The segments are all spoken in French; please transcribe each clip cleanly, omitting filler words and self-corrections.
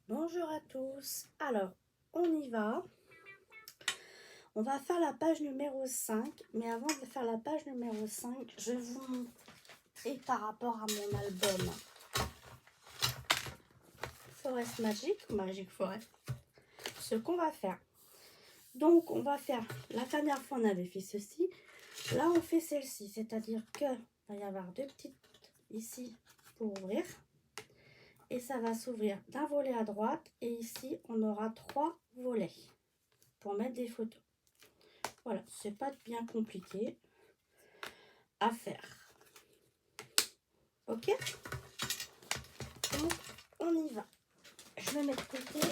Bonjour à tous, alors on y va, on va faire la page numéro 5, mais avant de faire la page numéro 5, je vous montre, et par rapport à mon album Forest Magic, Magic Forest, ce qu'on va faire. Donc on va faire, la dernière fois on avait fait ceci, là on fait celle-ci, c'est-à-dire que va y avoir deux petites ici pour ouvrir. Et ça va s'ouvrir d'un volet à droite. Et ici, on aura 3 volets pour mettre des photos. Voilà, c'est pas bien compliqué à faire. Ok? Donc, on y va. Je vais mettre de côté.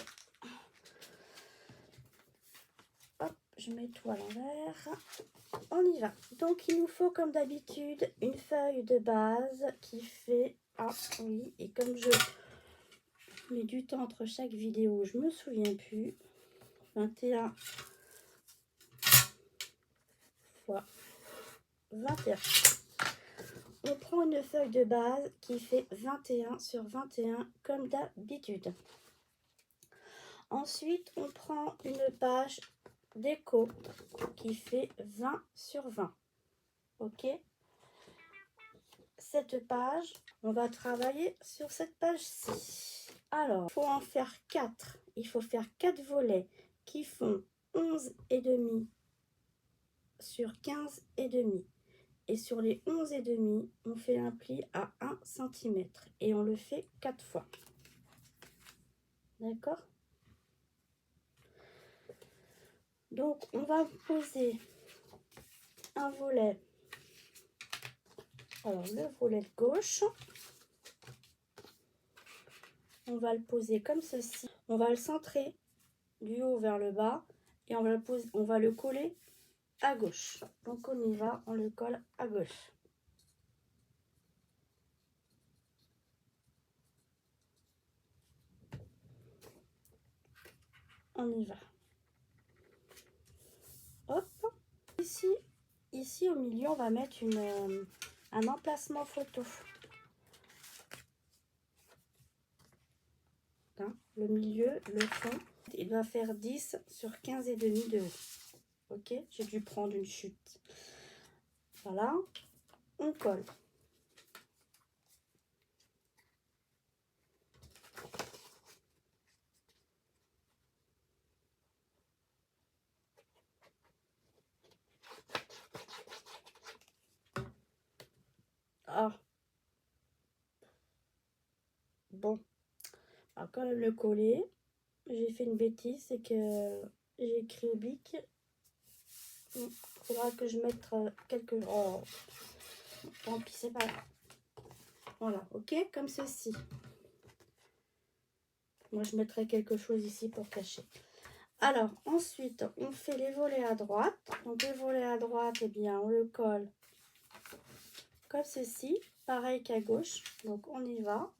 Hop, je mets tout à l'envers. On y va. Donc, il nous faut, comme d'habitude, une feuille de base qui fait... Ah oui, et comme je mets du temps entre chaque vidéo, je me souviens plus. 21 fois 21. On prend une feuille de base qui fait 21 sur 21 comme d'habitude. Ensuite, on prend une page déco qui fait 20 sur 20. Ok? Cette page, on va travailler sur cette page-ci. Alors, il faut en faire 4. Il faut faire 4 volets qui font 11,5 sur 15,5. Et sur les 11,5, on fait un pli à 1 cm. Et on le fait 4 fois. D'accord? Donc, on va poser un volet. Alors, le volet de gauche. On va le poser comme ceci. On va le centrer du haut vers le bas. Et on va le coller à gauche. Donc, on y va. On le colle à gauche. On y va. Hop. Ici au milieu, on va mettre un emplacement photo. Hein, le milieu, le fond, il va faire 10 sur 15,5 de haut. Ok, j'ai dû prendre une chute. Voilà, on colle. Ah, bon, alors quand même le coller, j'ai fait une bêtise, c'est que j'ai écrit au bic. Il faudra que je mette quelques... Oh, tant pis, c'est pas grave. Voilà, ok, comme ceci. Moi, je mettrai quelque chose ici pour cacher. Alors, ensuite, on fait les volets à droite. Donc, les volets à droite, eh bien, on le colle comme ceci. Pareil qu'à gauche. Donc, on y va.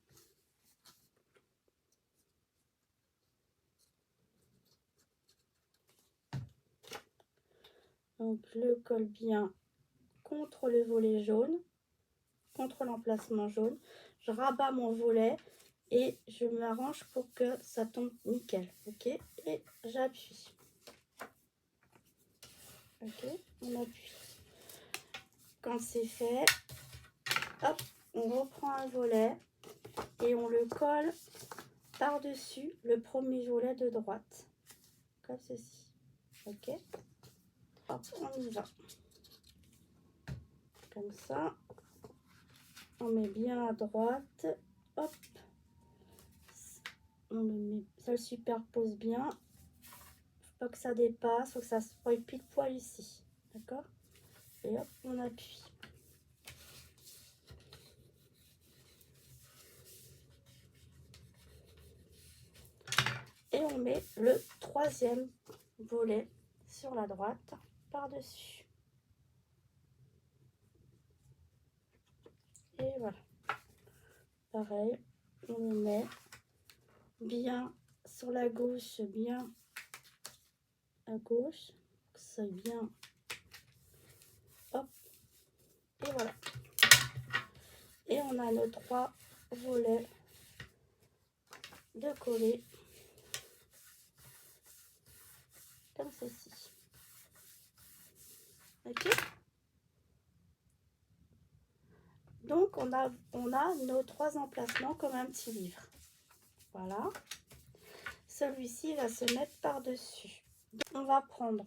Donc, je le colle bien contre le volet jaune, contre l'emplacement jaune. Je rabats mon volet et je m'arrange pour que ça tombe nickel. Ok, et j'appuie. Ok, on appuie. Quand c'est fait, hop, on reprend un volet et on le colle par-dessus le premier volet de droite. Comme ceci. Ok, hop, on y va. Comme ça. On met bien à droite. Hop. On le met, ça le superpose bien. Faut pas que ça dépasse, faut que ça soit pile poil ici. D'accord? Et hop, on appuie. Et on met le troisième volet sur la droite par-dessus. Et voilà. Pareil, on le met bien sur la gauche, bien à gauche. C'est bien. Hop. Et voilà. Et on a nos 3 volets de coller ceci. Ok? Donc, on a nos 3 emplacements comme un petit livre. Voilà. Celui-ci va se mettre par-dessus. On va prendre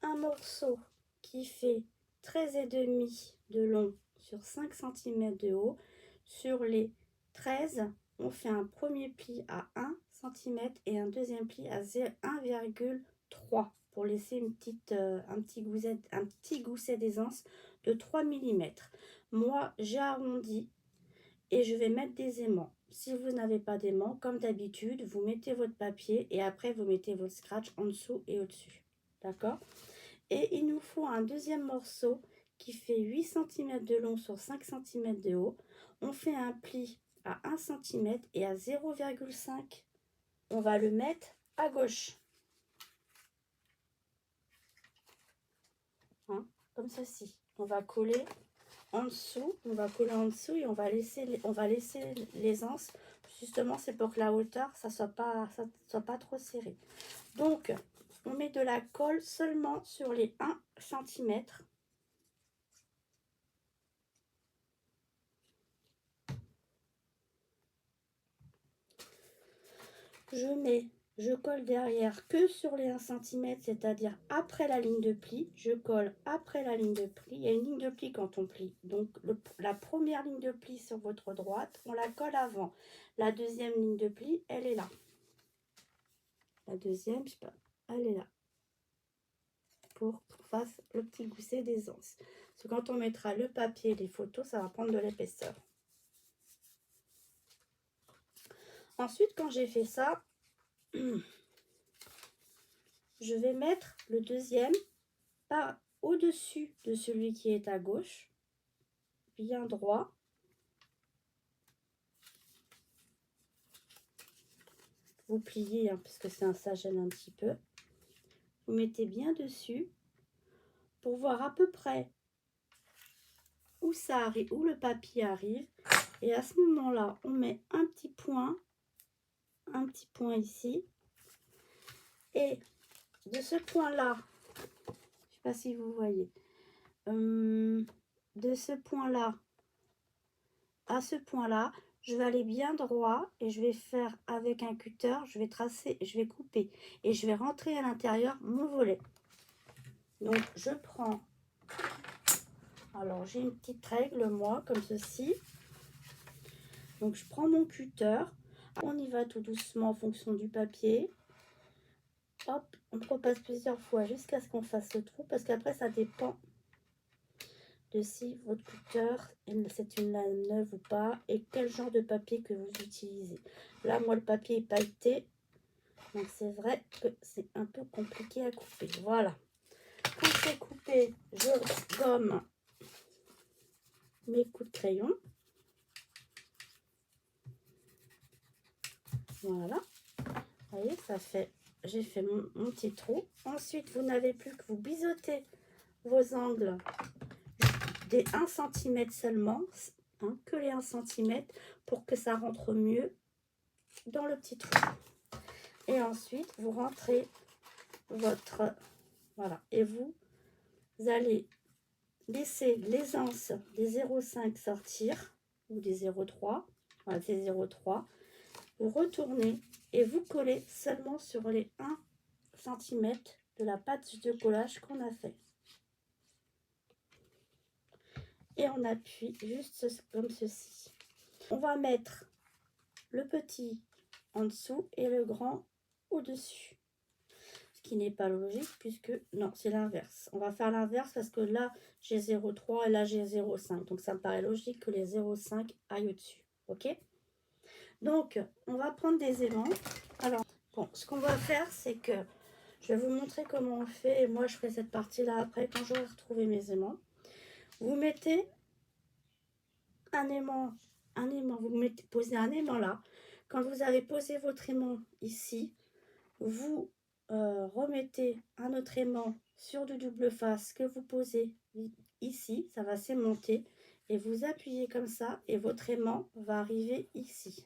un morceau qui fait 13,5 de long sur 5 cm de haut. Sur les 13, on fait un premier pli à 1 cm et un deuxième pli à 1,3 pour laisser un petit gousset d'aisance de 3 mm. Moi, j'ai arrondi et je vais mettre des aimants. Si vous n'avez pas d'aimants, comme d'habitude, vous mettez votre papier et après vous mettez votre scratch en dessous et au-dessus. D'accord? Et il nous faut un deuxième morceau qui fait 8 cm de long sur 5 cm de haut. On fait un pli à 1 cm et à 0,5. On va le mettre à gauche. Hein, comme ceci. On va coller en dessous. On va coller en dessous et on va laisser l'aisance. Justement, c'est pour que la hauteur, ça soit pas trop serré. Donc, on met de la colle seulement sur les 1 cm. Je colle derrière que sur les 1 cm, c'est-à-dire après la ligne de pli. Je colle après la ligne de pli. Il y a une ligne de pli quand on plie. Donc, la première ligne de pli sur votre droite, on la colle avant. La deuxième ligne de pli, elle est là. La deuxième, je sais pas, elle est là. Pour qu'on fasse le petit gousset d'aisance. Parce que quand on mettra le papier et les photos, ça va prendre de l'épaisseur. Ensuite, quand j'ai fait ça, je vais mettre le deuxième par au-dessus de celui qui est à gauche, bien droit. Vous pliez, hein, parce que ça gêne un petit peu. Vous mettez bien dessus pour voir à peu près où ça arrive, où le papier arrive. Et à ce moment-là, on met un petit point ici. Et de ce point-là, je ne sais pas si vous voyez, de ce point-là à ce point-là, je vais aller bien droit et je vais faire avec un cutter, je vais tracer, je vais couper et je vais rentrer à l'intérieur mon volet. Donc je prends, alors j'ai une petite règle moi comme ceci. Donc je prends mon cutter, on y va tout doucement en fonction du papier. Hop, on repasse plusieurs fois jusqu'à ce qu'on fasse le trou parce qu'après ça dépend de si votre cutter c'est une lame neuve ou pas et quel genre de papier que vous utilisez. Là moi le papier est pailleté, donc c'est vrai que c'est un peu compliqué à couper. Voilà, quand c'est coupé, je gomme mes coups de crayon. Voilà, vous voyez, ça fait, j'ai fait mon petit trou. Ensuite vous n'avez plus que vous biseauter vos angles des 1 cm seulement, hein, que les 1 cm pour que ça rentre mieux dans le petit trou. Et ensuite vous rentrez votre, voilà, et vous allez laisser l'aisance des 0,5 sortir ou des 0,3, voilà, des 0,3, vous retournez et vous collez seulement sur les 1 cm de la pâte de collage qu'on a fait. Et on appuie juste comme ceci. On va mettre le petit en dessous et le grand au-dessus. Ce qui n'est pas logique puisque, non, c'est l'inverse. On va faire l'inverse parce que là, j'ai 0,3 et là, j'ai 0,5. Donc, ça me paraît logique que les 0,5 aillent au-dessus. OK? Donc, on va prendre des aimants. Alors, bon, ce qu'on va faire, c'est que je vais vous montrer comment on fait. Et moi, je ferai cette partie-là après quand j'aurai retrouvé mes aimants. Vous mettez un aimant, vous mettez, posez un aimant là. Quand vous avez posé votre aimant ici, vous remettez un autre aimant sur du double face que vous posez ici, ça va s'aimanter et vous appuyez comme ça et votre aimant va arriver ici.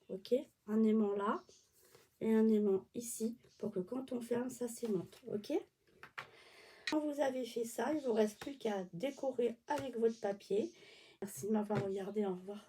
ok? Un aimant là et un aimant ici pour que quand on ferme, ça s'aimonte, ok? Quand vous avez fait ça, il ne vous reste plus qu'à décorer avec votre papier. Merci de m'avoir regardé, au revoir.